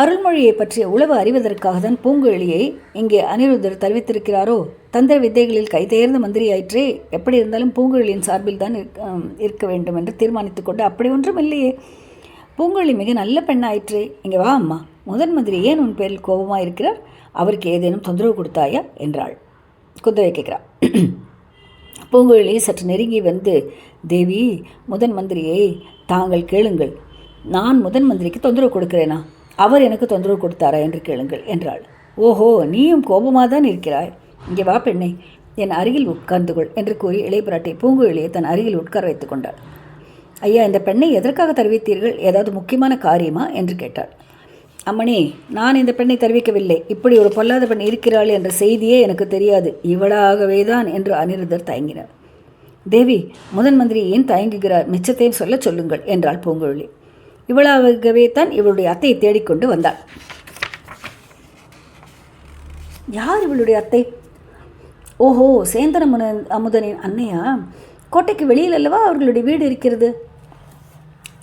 அருள்மொழியை பற்றிய உளவு அறிவதற்காக தான் பூங்குழலியை இங்கே அனிருத்தர் தெரிவித்திருக்கிறாரோ? தந்திர வித்தைகளில் கைதேர்ந்த மந்திரியாயிற்றே. எப்படி இருந்தாலும் பூங்குழலியின் சார்பில் தான் இருக்க வேண்டும் என்று தீர்மானித்து கொண்டு, அப்படி ஒன்றும் இல்லையே, பூங்குழலி மிக நல்ல பெண்ணாயிற்றே. இங்கே வா அம்மா. முதன் மந்திரி ஏன் உன் பேரில் கோபமாக இருக்கிறார்? அவருக்கு ஏதேனும் தொந்தரவு கொடுத்தாயா என்றாள். குந்தவை கேட்கிறாள். பூங்குழலி சற்று நெருங்கி வந்து, தேவி, முதன் மந்திரியை தாங்கள் கேளுங்கள். நான் முதன் மந்திரிக்கு தொந்தரவு கொடுக்கிறேனா? அவர் எனக்கு தொந்தரவு கொடுத்தாரா என்று கேளுங்கள் என்றாள். ஓஹோ, நீயும் கோபமாக தான் இருக்கிறாய். இங்கே வா பெண்ணை, என் அருகில் உட்கார்ந்து கொள் என்று கூறி இளையபிராட்டி பூங்குழலியை தன் அருகில் உட்கார வைத்து கொண்டாள். ஐயா, இந்த பெண்ணை எதற்காக தெரிவித்தீர்கள்? ஏதாவது முக்கியமான காரியமா என்று கேட்டாள். அம்மணி, நான் இந்த பெண்ணை தெரிவிக்கவில்லை. இப்படி ஒரு பொல்லாத பெண் இருக்கிறாள் என்ற செய்தியே எனக்கு தெரியாது. இவளாகவே தான் என்று அனிருத்தர் தயங்கினார். தேவி, முதன் மந்திரி ஏன் தயங்குகிறார்? மிச்சத்தையும் சொல்ல சொல்லுங்கள் என்றாள் பூங்குழலி. இவளாகவே தான் இவளுடைய அத்தையை தேடிக்கொண்டு வந்தாள். யார் இவளுடைய அத்தை? ஓஹோ, சேந்தன அமுதனின் அன்னையா? கோட்டைக்கு வெளியில் அல்லவா அவர்களுடைய வீடு இருக்கிறது?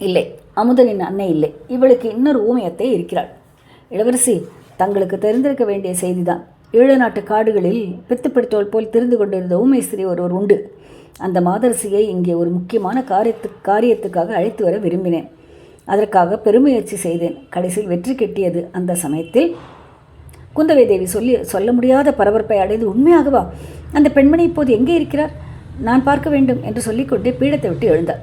இல்லை, அமுதனின் அன்னை இல்லை. இவளுக்கு இன்னொரு ஊமை அத்தை இருக்கிறாள். இளவரசி, தங்களுக்கு தெரிந்திருக்க வேண்டிய செய்திதான். ஈழ நாட்டு காடுகளில் பித்து பிடித்தோல் போல் திரிந்து கொண்டிருந்த ஊமை ஸ்திரீ ஒருவர் உண்டு. அந்த மாதரசியை இங்கே ஒரு முக்கியமான காரியத்துக்காக அழைத்து வர விரும்பினேன். அதற்காக பெருமுயற்சி செய்தேன். கடைசியில் வெற்றி கிட்டியது. அந்த சமயத்தில் குந்தவை தேவி சொல்ல முடியாத பரபரப்பை அடைந்து, உண்மையாகவா? அந்த பெண்மணி இப்போது எங்கே இருக்கிறார்? நான் பார்க்க வேண்டும் என்று சொல்லிக்கொண்டே பீடத்தை விட்டு எழுந்தார்.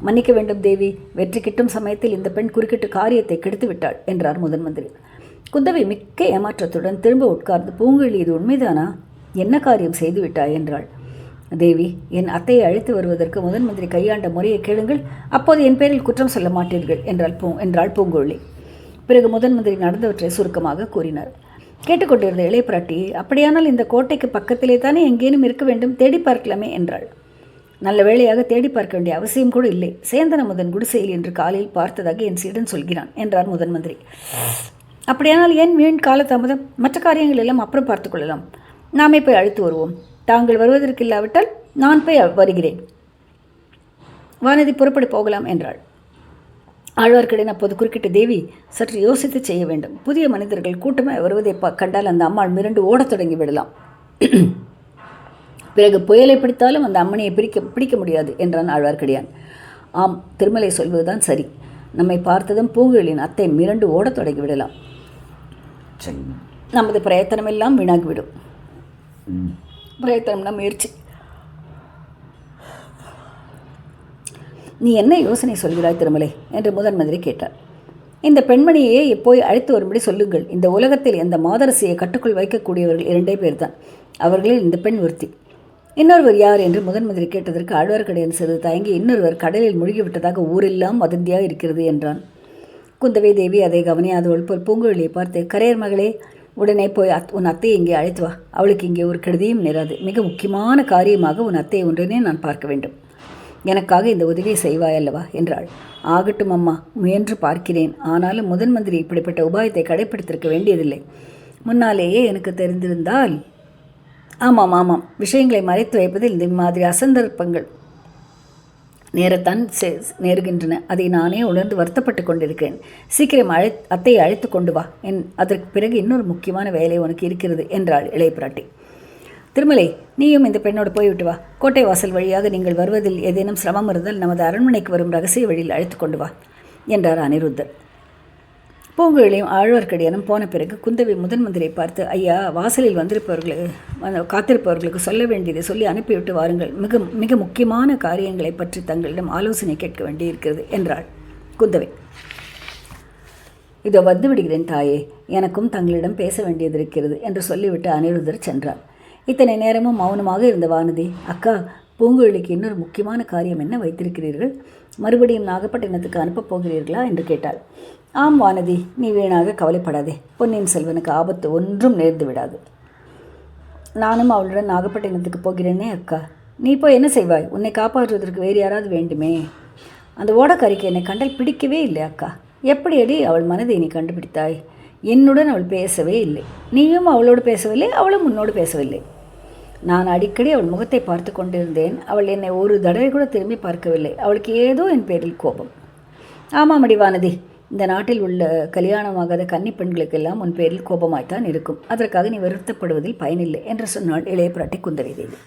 மன்னிக்க வேண்டும் தேவி, வெற்றி கிட்டும் சமயத்தில் இந்த பெண் குறுக்கிட்டு காரியத்தை கெடுத்து விட்டாள் என்றார் முதன் மந்திரி. குந்தவை மிக்க ஏமாற்றத்துடன் திரும்ப உட்கார்ந்து, பூங்குழலி, இது உண்மைதானா? என்ன காரியம் செய்து விட்டாய் என்றாள். தேவி, என் அத்தையை அழைத்து வருவதற்கு முதன் மந்திரி கையாண்ட முறையை கேளுங்கள். அப்போது என் பேரில் குற்றம் சொல்ல மாட்டீர்கள் என்றாள் பூங்குழலி. பிறகு முதன் மந்திரி நடந்தவற்றை சுருக்கமாக கூறினார். கேட்டுக்கொண்டிருந்த இளைய பிராட்டி, அப்படியானால் இந்த கோட்டைக்கு பக்கத்திலே தானே எங்கேனும் இருக்க வேண்டும், தேடி பார்க்கலாமே என்றாள். நல்ல வேளையாக தேடி பார்க்க வேண்டிய அவசியம் கூட இல்லை. சேந்தன முதன் குடிசையில் இன்று காலையில் பார்த்ததாக என் சீடன் சொல்கிறான் என்றார் முதன் மந்திரி. அப்படியானால் ஏன் வீண் காலதாமதம்? மற்ற காரியங்கள் எல்லாம் அப்புறம் பார்த்து கொள்ளலாம். நாமே போய் அழைத்து வருவோம். தாங்கள் வருவதற்கு இல்லாவிட்டால் நான் போய் வருகிறேன். வானதி புறப்படி போகலாம் என்றாள். ஆழ்வார்க்கடியான் அப்போது குறுக்கிட்ட, தேவி, சற்று யோசித்து செய்ய வேண்டும். புதிய மனிதர்கள் கூட்டமாக வருவதை கண்டால் அந்த அம்மாள் மிரண்டு ஓடத் தொடங்கி விடலாம். பிறகு புயலை பிடித்தாலும் அந்த அம்மனையை பிடிக்க முடியாது என்றான் ஆழ்வார்க்கடியான். ஆம், திருமலை சொல்வதுதான் சரி. நம்மை பார்த்ததும் பூங்குழலியின் அத்தை மிரண்டு ஓடத் தொடங்கி விடலாம். நமது பிரயத்தனமெல்லாம் வீணாகிவிடும். பிரயத்தனம்னா முயற்சி. நீ என்ன யோசனை சொல்கிறாய் திருமலை என்று முதன் மந்திரி கேட்டார். இந்த பெண்மணியை போய் அழைத்து வரும்படி சொல்லுங்கள். இந்த உலகத்தில் எந்த மாதரசியை கட்டுக்குள் வைக்கக்கூடியவர்கள் 2 பேர் தான். அவர்களில் இந்த பெண் ஒருத்தி. இன்னொருவர் யார் என்று முதன் மந்திரி கேட்டதற்கு ஆழ்வார்க்கடியான் சிறிது தயங்கி, இன்னொருவர் கடலில் முழுகிவிட்டதாக ஊரெல்லாம் வதந்தியாக இருக்கிறது என்றான். குந்தவை தேவி அதை கவனியாதவள் போல் பூங்குழலியை பார்த்து, கரையர் மகளே, உடனே போய் உன் அத்தையை இங்கே அழைத்து வா. அவளுக்கு இங்கே ஒரு கெடுதியும் நேராது. மிக முக்கியமான காரியமாக உன் அத்தையை ஒன்றனே நான் பார்க்க வேண்டும். எனக்காக இந்த உதவியை செய்வாய் அல்லவா என்றாள். ஆகட்டும் அம்மா, முயன்று பார்க்கிறேன். ஆனாலும் முதன் மந்திரி இப்படிப்பட்ட உபாயத்தை கடைப்பிடித்திருக்க வேண்டியதில்லை. முன்னாலேயே எனக்கு தெரிந்திருந்தால். ஆமாம், விஷயங்களை மறைத்து வைப்பதில் இந்த மாதிரி அசந்தர்ப்பங்கள் நேரத்தான் நேருகின்றன. அதை நானே உணர்ந்து வருத்தப்பட்டு கொண்டிருக்கிறேன். சீக்கிரம் அத்தையை அழைத்து கொண்டு வா. அதற்கு பிறகு இன்னொரு முக்கியமான வேலை உனக்கு இருக்கிறது என்றாள் இளைய பிராட்டி. திருமலை, நீயும் இந்த பெண்ணோடு போய்விட்டு வா. கோட்டை வாசல் வழியாக நீங்கள் வருவதில் ஏதேனும் சிரமம் இருந்தால் நமது அரண்மனைக்கு வரும் ரகசிய வழியில் அழைத்து கொண்டு வா என்றார் அனிருத்தர். பூங்குழலியும் ஆழ்வார்க்கடியானும் போன பிறகு குந்தவி முதன் மந்திரியை பார்த்து, ஐயா, வாசலில் காத்திருப்பவர்களுக்கு சொல்ல வேண்டியதை சொல்லி அனுப்பிவிட்டு வாருங்கள். மிக மிக முக்கியமான காரியங்களை பற்றி தங்களிடம் ஆலோசனை கேட்க வேண்டியிருக்கிறது என்றாள் குந்தவை. இதோ வந்து விடுகிறேன் தாயே, எனக்கும் தங்களிடம் பேச வேண்டியதிருக்கிறது என்று சொல்லிவிட்டு அனிருத்தர் சென்றார். இத்தனை நேரமும் மௌனமாக இருந்த வானதி, அக்கா, பூங்குழலிக்கு இன்னொரு முக்கியமான காரியம் என்ன வைத்திருக்கிறீர்கள்? மறுபடியும் நாகப்பட்டினத்துக்கு அனுப்பப் போகிறீர்களா என்று கேட்டாள். ஆம் வானதி, நீ வீணாக கவலைப்படாதே. பொன்னியின் செல்வனுக்கு ஆபத்து ஒன்றும் நேர்ந்து விடாது. நானும் அவளுடன் நாகப்பட்டினத்துக்கு போகிறேனே அக்கா. நீ போய் என்ன செய்வாய்? உன்னை காப்பாற்றுவதற்கு வேறு யாராவது வேண்டுமே. அந்த ஓடக்கறிக்கு என்னை கண்டால் பிடிக்கவே இல்லை அக்கா. எப்படியடி அவள் மனதை நீ கண்டுபிடித்தாய்? என்னுடன் அவள் பேசவே இல்லை. நீயும் அவளோடு பேசவில்லை, அவளும் உன்னோடு பேசவில்லை. நான் அடிக்கடி அவள் முகத்தை பார்த்து கொண்டிருந்தேன். அவள் என்னை ஒரு தடவை கூட திரும்பி பார்க்கவில்லை. அவளுக்கு ஏதோ என் பேரில் கோபம். ஆமாம் வானதி, இந்த நாட்டில் உள்ள கல்யாணமாகாத கன்னி பெண்களுக்கெல்லாம் உன் பேரில் கோபமாய்த்தான் இருக்கும். அதற்காக நீ வருத்தப்படுவதில் பயனில்லை என்று சொன்னாள் இளைய பிராட்டி குந்தவை தேவி.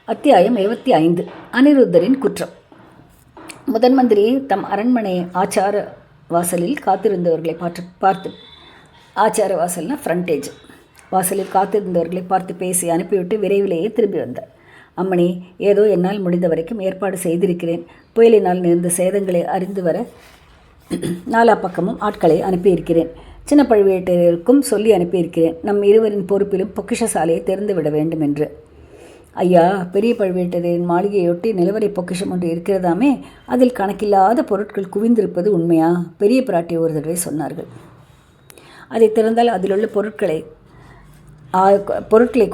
அத்தியாயம் 25. அனிருத்தரின் குற்றம். முதன் மந்திரி தம் அரண்மனை ஆச்சார வாசலில் காத்திருந்தவர்களை பார்த்து ஆச்சார வாசல்னா ஃப்ரண்டேஜ் வாசலில் காத்திருந்தவர்களை பார்த்து பேசி அனுப்பிவிட்டு விரைவிலேயே திரும்பி வந்தார். அம்மணி, ஏதோ என்னால் முடிந்த வரைக்கும் ஏற்பாடு செய்திருக்கிறேன். புயலினால் நேர்ந்த சேதங்களை அறிந்து வர நாலா பக்கமும் ஆட்களை அனுப்பியிருக்கிறேன். சின்ன பழுவேட்டரையருக்கும் சொல்லி அனுப்பியிருக்கிறேன். நம் இருவரின் பொறுப்பிலும் பொக்கிஷசாலையை திறந்து விட வேண்டும் என்று. ஐயா, பெரிய பழுவேட்டரையரின் மாளிகையொட்டி நிலவரை பொக்கிஷம் ஒன்று இருக்கிறதாமே, அதில் கணக்கில்லாத பொருட்கள் குவிந்திருப்பது உண்மையா? பெரிய பிராட்டி ஒரு தடவை சொன்னார்கள். அதை திறந்தால் அதிலுள்ள பொருட்களை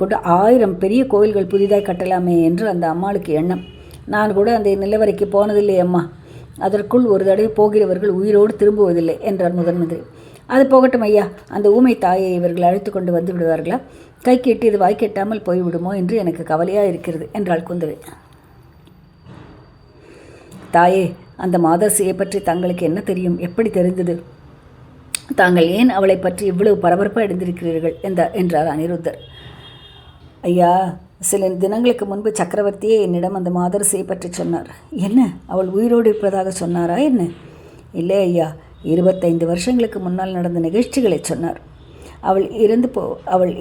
கொண்டு 1000 பெரிய கோவில்கள் புதிதாய் கட்டலாமே என்று அந்த அம்மாளுக்கு எண்ணம். நான் கூட அந்த நிலவரைக்கு போனதில்லை அம்மா. அதற்குள் ஒரு தடவை போகிறவர்கள் உயிரோடு திரும்புவதில்லை என்றார் முதன் மந்திரி. அது போகட்டும் ஐயா, அந்த ஊமை தாயை இவர்கள் அழைத்து கொண்டு வந்து விடுவார்களா? கைக்கு எட்டி இது வாய்க்கெட்டாமல் போய்விடுமோ என்று எனக்கு கவலையாக இருக்கிறது என்றாள் குந்தவை. தாயே, அந்த மாதர்சியை பற்றி தங்களுக்கு என்ன தெரியும்? எப்படி தெரிந்தது? தாங்கள் ஏன் அவளை பற்றி இவ்வளவு பரபரப்பாக அடைந்திருக்கிறீர்கள் என்றார் அனிருத்தர். ஐயா, சில தினங்களுக்கு முன்பு சக்கரவர்த்தியே என்னிடம் அந்த மாதரசியை பற்றி சொன்னார். என்ன, அவள் உயிரோடு இருப்பதாக சொன்னாரா என்ன? இல்லை ஐயா, 25 வருஷங்களுக்கு முன்னால் நடந்த நிகழ்ச்சிகளை சொன்னார். அவள்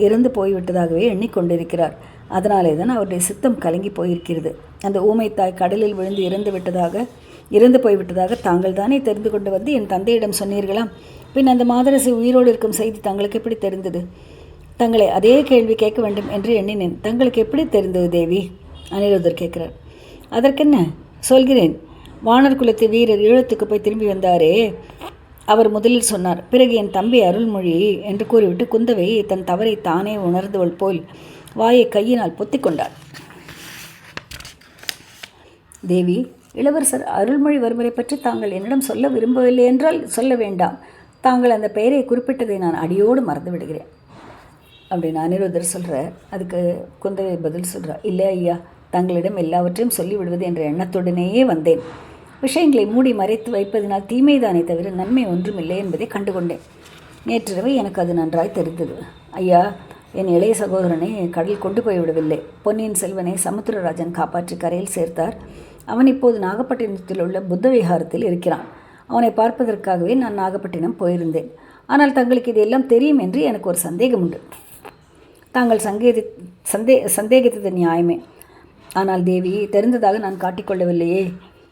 இறந்து போய்விட்டதாகவே எண்ணிக்கொண்டிருக்கிறார். அதனாலே தான் அவருடைய சித்தம் கலங்கி போயிருக்கிறது. அந்த ஊமைத்தாய் கடலில் விழுந்து இறந்து போய்விட்டதாக தாங்கள் தானே தெரிந்து கொண்டு வந்து என் தந்தையிடம் சொன்னீர்களாம். பின் அந்த மாதரசி உயிரோடு இருக்கும் செய்தி தங்களுக்கு எப்படி தெரிந்தது? தங்களை அதே கேள்வி கேட்க வேண்டும் என்று எண்ணினேன். தங்களுக்கு எப்படி தெரிந்தது தேவி? அனிருத்தர் கேட்கிறார். அதற்கென்ன சொல்கிறேன். வானர் குலத்து வீரர் ஈழத்துக்கு போய் திரும்பி வந்தாரே, அவர் முதலில் சொன்னார். பிறகு என் தம்பி அருள்மொழி என்று கூறிவிட்டு குந்தவை தன் தவறை தானே உணர்ந்தவள் போல் வாயை கையினால் பொத்திக் கொண்டாள். தேவி, இளவரசர் அருள்மொழிவர்மரை பற்றி தாங்கள் என்னிடம் சொல்ல விரும்பவில்லை என்றால் சொல்ல வேண்டாம். தாங்கள் அந்த பெயரை குறிப்பிட்டதை நான் அடியோடு மறந்து விடுகிறேன் அப்படின்னு அனிருத்தர் சொல்கிறார். அதுக்கு குந்தவை பதில் சொல்கிறார். இல்லை ஐயா, தங்களிடம் எல்லாவற்றையும் சொல்லிவிடுவது என்ற எண்ணத்துடனேயே வந்தேன். விஷயங்களை மூடி மறைத்து வைப்பதனால் தீமைதானே தவிர நன்மை ஒன்றுமில்லை என்பதை கண்டுகொண்டேன். நேற்றிரவு எனக்கு அது நன்றாய் தெரிந்தது. ஐயா, என் இளைய சகோதரனை கடல் கொண்டு போய்விடவில்லை. பொன்னியின் செல்வனை சமுத்திரராஜன் காப்பாற்றி கரையில் சேர்த்தார். அவன் இப்போது நாகப்பட்டினத்தில் உள்ள புத்த விஹாரத்தில் இருக்கிறான். அவனை பார்ப்பதற்காகவே நான் நாகப்பட்டினம் போயிருந்தேன். ஆனால் தங்களுக்கு இதெல்லாம் தெரியும் என்று எனக்கு ஒரு சந்தேகம் உண்டு. தாங்கள் சந்தேகித்தது நியாயமே. ஆனால் தேவி, தெரிந்ததாக நான் காட்டிக்கொள்ளவில்லையே.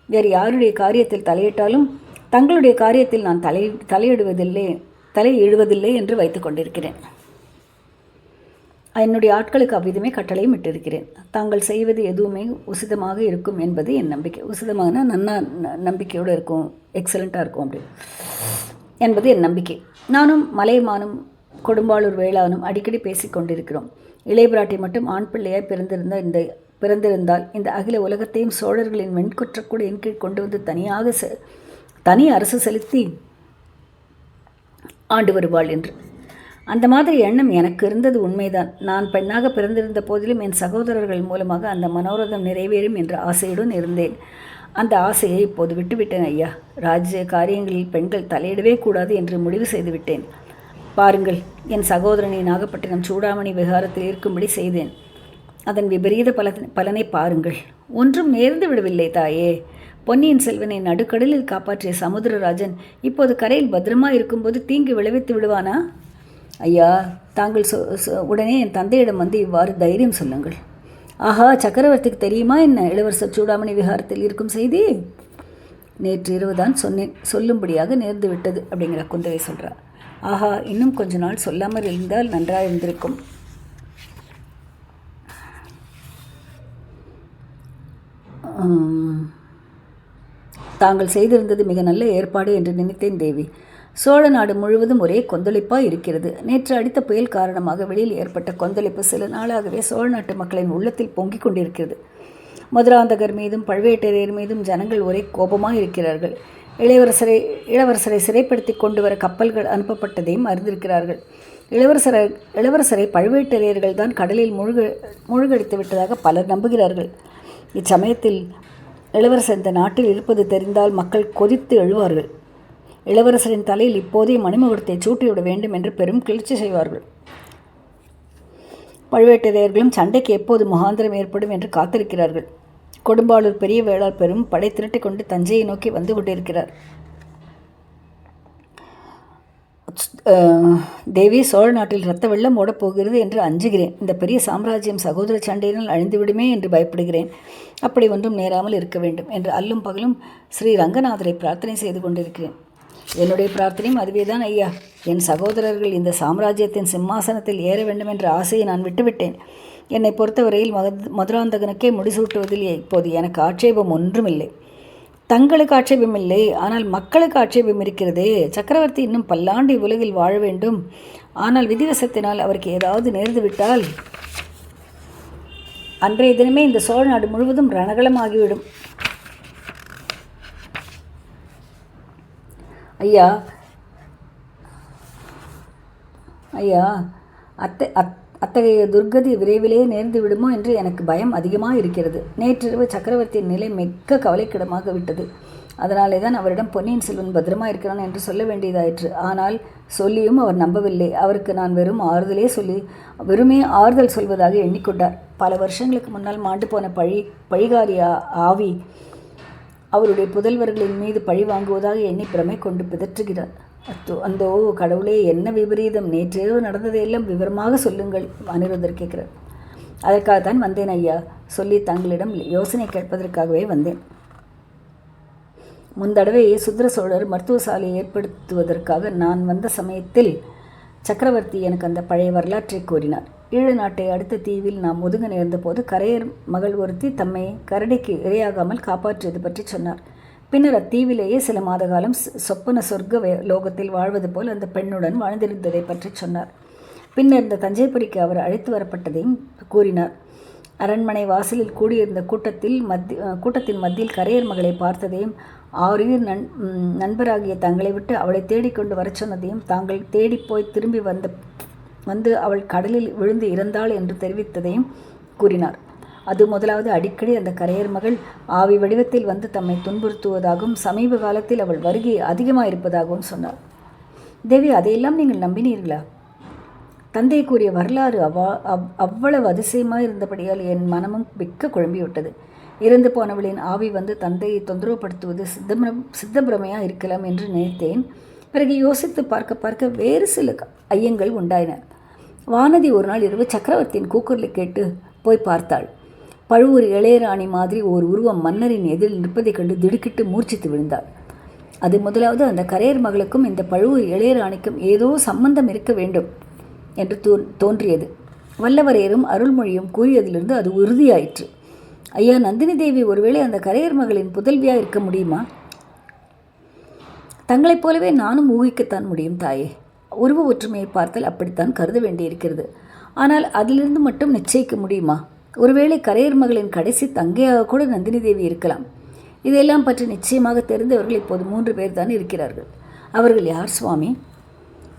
வேறு யாருடைய காரியத்தில் தலையிட்டாலும் தங்களுடைய காரியத்தில் நான் தலையிடுவதில்லை என்று வைத்து கொண்டிருக்கிறேன். என்னுடைய ஆட்களுக்கு அவ்விதமே கட்டளையும் இட்டிருக்கிறேன். தாங்கள் செய்வது எதுவுமே உசிதமாக இருக்கும் என்பது என் நம்பிக்கை. உசிதமான நம்பிக்கையோடு இருக்கும், எக்ஸலண்ட்டாக இருக்கும் அப்படி என்பது என் நம்பிக்கை. நானும் மலைமானும் கொடும்பாளூர் வேளானும் அடிக்கடி பேசி கொண்டிருக்கிறோம். இளைய பிராட்டி மட்டும் ஆண் பிள்ளையாய் பிறந்திருந்தால் இந்த அகில உலகத்தையும் சோழர்களின் வெண்கொற்றக்கூடையின் கீழ் கொண்டு வந்து தனி அரசு செலுத்தி ஆண்டு வருவாள் என்று. அந்த மாதிரி எண்ணம் எனக்கு இருந்தது உண்மைதான். நான் பெண்ணாக பிறந்திருந்த போதிலும் என் சகோதரர்கள் மூலமாக அந்த மனோரதம் நிறைவேறும் என்ற ஆசையுடன் இருந்தேன். அந்த ஆசையை இப்போது விட்டுவிட்டேன் ஐயா. ராஜ்ய காரியங்களில் பெண்கள் தலையிடவே கூடாது என்று முடிவு செய்துவிட்டேன். பாருங்கள், என் சகோதரனை நாகப்பட்டினம் சூடாமணி விகாரத்தில் இருக்கும்படி செய்தேன். அதன் விபரீத பலனை பாருங்கள். ஒன்றும் நேர்ந்து விடவில்லை தாயே. பொன்னியின் செல்வனை நடுக்கடலில் காப்பாற்றிய சமுத்திரராஜன் இப்போது கரையில் பத்திரமா இருக்கும்போது தீங்கு விளைவித்து விடுவானா? ஐயா, தாங்கள் உடனே என் தந்தையிடம் வந்து இவ்வாறு தைரியம் சொல்லுங்கள். ஆஹா, சக்கரவர்த்திக்கு தெரியுமா என்ன இளவரசர் சூடாமணி விகாரத்தில் இருக்கும் செய்தி? நேற்று இரவு தான் சொன்னேன், சொல்லும்படியாக நேர்ந்து விட்டது அப்படிங்கிற குந்தவை சொல்கிறார். ஆஹா, இன்னும் கொஞ்ச நாள் சொல்லாமல் இருந்தால் நன்றாக இருந்திருக்கும். தாங்கள் செய்திருந்தது மிக நல்ல ஏற்பாடு என்று நினைத்தேன் தேவி. சோழ நாடு முழுவதும் ஒரே கொந்தளிப்பாக இருக்கிறது. நேற்று அடித்த புயல் காரணமாக வெளியில் ஏற்பட்ட கொந்தளிப்பு சில நாளாகவே சோழ நாட்டு மக்களின் உள்ளத்தில் பொங்கிக் கொண்டிருக்கிறது. மதுராந்தகர் மீதும் பழுவேட்டரையர் மீதும் ஜனங்கள் ஒரே கோபமாக இருக்கிறார்கள். இளவரசரை சிறைப்படுத்தி கொண்டு வர கப்பல்கள் அனுப்பப்பட்டதையும் அறிந்திருக்கிறார்கள். இளவரசரை பழுவேட்டரையர்கள் தான் கடலில் மூழ்கடித்து விட்டதாக பலர் நம்புகிறார்கள். இச்சமயத்தில் இளவரசர் இந்த நாட்டில் இருப்பது தெரிந்தால் மக்கள் கொதித்து எழுவார்கள். இளவரசரின் தலையில் இப்போதே மணிமுகூர்த்தை சூட்டிவிட வேண்டும் என்று பெரும் கிளர்ச்சி செய்வார்கள். பழுவேட்டரையர்களும் சண்டைக்கு எப்போது முகாந்திரம் ஏற்படும் என்று காத்திருக்கிறார்கள். கொடும்பாளூர் பெரிய வேளார் பெரும் படை திரட்டி கொண்டு தஞ்சையை நோக்கி வந்து கொண்டிருக்கிறார். தேவி, சோழ நாட்டில் இரத்த வெள்ளம் ஓடப்போகிறது என்று அஞ்சுகிறேன். இந்த பெரிய சாம்ராஜ்யம் சகோதர சண்டையினால் அழிந்துவிடுமே என்று பயப்படுகிறேன். அப்படி ஒன்றும் நேராமல் இருக்க வேண்டும் என்று அல்லும் பகலும் ஸ்ரீ ரங்கநாதரை பிரார்த்தனை செய்து கொண்டிருக்கிறேன். என்னுடைய பிரார்த்தனையும் அதுவேதான் ஐயா. என் சகோதரர்கள் இந்த சாம்ராஜ்யத்தின் சிம்மாசனத்தில் ஏற வேண்டும் என்ற ஆசையை நான் விட்டுவிட்டேன். என்னை பொறுத்தவரையில் மதுராந்தகனுக்கே முடிசூட்டுவதில் இப்போது எனக்கு ஆட்சேபம் ஒன்றுமில்லை. தங்களுக்கு ஆட்சேபம் இல்லை, ஆனால் மக்களுக்கு ஆட்சேபம் இருக்கிறதே. சக்கரவர்த்தி இன்னும் பல்லாண்டு உலகில் வாழ வேண்டும். ஆனால் விதிவசத்தினால் அவருக்கு ஏதாவது நேர்ந்துவிட்டால் அன்றைய தினமே இந்த சோழ நாடு முழுவதும் ரணகலமாகிவிடும். ஐயா, அத்தகைய துர்கதி விரைவிலே நேர்ந்து விடுமோ என்று எனக்கு பயம் அதிகமாக இருக்கிறது. நேற்றிரவு சக்கரவர்த்தியின் நிலை மிக்க கவலைக்கிடமாக விட்டது. அதனாலே தான் அவரிடம் பொன்னியின் செல்வன் பத்திரமா இருக்கிறான் என்று சொல்ல வேண்டியதாயிற்று. ஆனால் சொல்லியும் அவர் நம்பவில்லை. அவருக்கு நான் வெறுமே ஆறுதல் சொல்வதாக எண்ணிக்கொண்டார். பல வருஷங்களுக்கு முன்னால் மாண்டு போன பழிகாரி ஆவி அவருடைய புதல்வர்களின் மீது பழி வாங்குவதாக எண்ணி பிரமை கொண்டு பிதற்றுகிறார். அந்தோ கடவுளே, என்ன விபரீதம்! நேற்றிரவு நடந்ததையெல்லாம் விவரமாக சொல்லுங்கள், அனிருத்தர் கேட்கிறார். அதற்காகத்தான் வந்தேன் ஐயா. சொல்லி தங்களிடம் யோசனை கேட்பதற்காகவே வந்தேன். முந்தடவை சுந்தர சோழர் மருத்துவசாலையை ஏற்படுத்துவதற்காக நான் வந்த சமயத்தில் சக்கரவர்த்தி எனக்கு அந்த பழைய வரலாற்றை கூறினார். ஈழ நாட்டை அடுத்த தீவில் நாம் ஒதுங்க நேர்ந்த போது கரையர் மகள் ஒருத்தி தம்மை கரடிக்கு இரையாகாமல் காப்பாற்றியது பற்றி சொன்னார். பின்னர் அத்தீவிலேயே சில மாத காலம் சொப்பன சொர்க்க லோகத்தில் வாழ்வது போல் அந்த பெண்ணுடன் வாழ்ந்திருந்ததை பற்றி சொன்னார். பின்னர் இந்த தஞ்சைபுரிக்கு அவர் அழைத்து வரப்பட்டதையும் கூறினார். அரண்மனை வாசலில் கூடியிருந்த கூட்டத்தின் மத்தியில் கரையர் மகளை பார்த்ததையும், ஆறுயிர் நண்பராகிய தங்களை விட்டு அவளை தேடிக்கொண்டு வர சொன்னதையும், தாங்கள் தேடிப்போய் திரும்பி வந்து அவள் கடலில் விழுந்து இறந்தாள் என்று தெரிவித்ததையும் கூறினார். அது முதலாவது அடிக்கடி அந்த கரையர் மகள் ஆவி வடிவத்தில் வந்து தம்மை துன்புறுத்துவதாகவும் சமீப காலத்தில் அவள் வருகை அதிகமாக இருப்பதாகவும் சொன்னார். தேவி, அதையெல்லாம் நீங்கள் நம்பினீர்களா? தந்தை கூறிய வரலாறு அவ்வளவு அதிசயமாக இருந்தபடியால் என் மனமும் மிக்க குழம்பிவிட்டது. இறந்து போனவளின் ஆவி வந்து தந்தையை தொந்தரவுப்படுத்துவது சித்தப்பிரமையாக இருக்கலாம் என்று நினைத்தேன். பிறகு யோசித்து பார்க்க வேறு சில ஐயங்கள் உண்டாயின. வானதி ஒரு நாள் இரவு சக்கரவர்த்தியின் கூக்குரலை கேட்டு போய் பார்த்தாள். பழுவூர் இளையராணி மாதிரி ஓர் உருவம் மன்னரின் எதிரில் நிற்பதைக் கண்டு திடுக்கிட்டு மூர்ச்சித்து விழுந்தாள். அது முதலாவது அந்த கரையர் மகளுக்கும் இந்த பழுவூர் இளையராணிக்கும் ஏதோ சம்பந்தம் இருக்க வேண்டும் என்று தோன்றியது. வல்லவரையரும் அருள்மொழியும் கூறியதிலிருந்து அது உறுதியாயிற்று. ஐயா, நந்தினி தேவி ஒருவேளை அந்த கரையர் மகளின் புதல்வியாக இருக்க முடியுமா? தங்களைப் போலவே நானும் ஊகிக்கத்தான் முடியும் தாயே. உருவ ஒற்றுமையை பார்த்தால் அப்படித்தான் கருத வேண்டியிருக்கிறது. ஆனால் அதிலிருந்து மட்டும் நிச்சயிக்க முடியுமா? ஒருவேளை கரையர் மகளின் கடைசி தங்கையாக கூட நந்தினி தேவி இருக்கலாம். இதையெல்லாம் பற்றி நிச்சயமாக தெரிந்தவர்கள் இப்போது 3 பேர் தான் இருக்கிறார்கள். அவர்கள் யார் சுவாமி?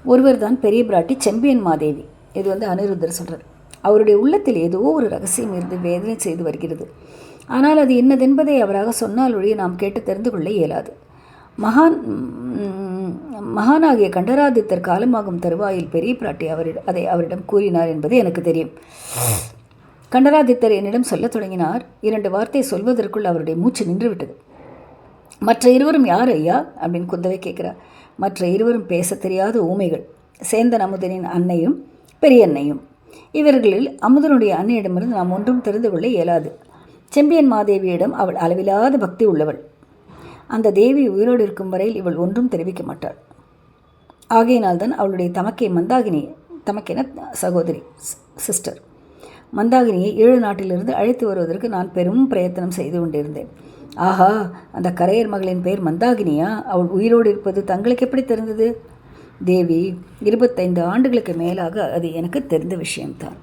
ஒருவர் தான் பெரிய பிராட்டி செம்பியன் மாதேவி. இது அனிருத்தர் சொல்கிறார். அவருடைய உள்ளத்தில் ஏதோ ஒரு ரகசியம் இருந்து வேதனை செய்து வருகிறது. ஆனால் அது இன்னதென்பதை அவராக சொன்னால் ஒழிய நாம் கேட்டு தெரிந்து கொள்ள இயலாது. மகானாகிய கண்டராதித்தர் காலமாகும் தருவாயில் பெரிய பிராட்டி அவரிடம் கூறினார் என்பது எனக்கு தெரியும். கண்டராதித்தர் என்னிடம் சொல்லத் தொடங்கினார். 2 வார்த்தை சொல்வதற்குள் அவருடைய மூச்சு நின்றுவிட்டது. மற்ற இருவரும் யார் ஐயா அப்படின்னு குந்தவை கேட்குறார். மற்ற இருவரும் பேச தெரியாத ஊமைகள். சேந்தன் அமுதனின் அன்னையும் பெரியன்னையும். இவர்களில் அமுதனுடைய அன்னையிடமிருந்து நாம் ஒன்றும் தெரிந்து கொள்ள இயலாது. செம்பியன் மாதேவியிடம் அவள் அளவிலாத பக்தி உள்ளவள். அந்த தேவி உயிரோடு இருக்கும் வரையில் இவள் ஒன்றும் தெரிவிக்க மாட்டாள். ஆகையினால்தான் அவளுடைய தமக்கென சகோதரி சிஸ்டர் மந்தாகினியை 7 நாட்டிலிருந்து அழைத்து வருவதற்கு நான் பெரும் பிரயத்தனம் செய்து கொண்டிருந்தேன். ஆஹா, அந்த கரையர் மகளின் பெயர் மந்தாகினியா? அவள் உயிரோடு இருப்பது தங்களுக்கு எப்படி தெரிந்தது? தேவி, 25 ஆண்டுகளுக்கு மேலாக அது எனக்கு தெரிந்த விஷயம்தான்.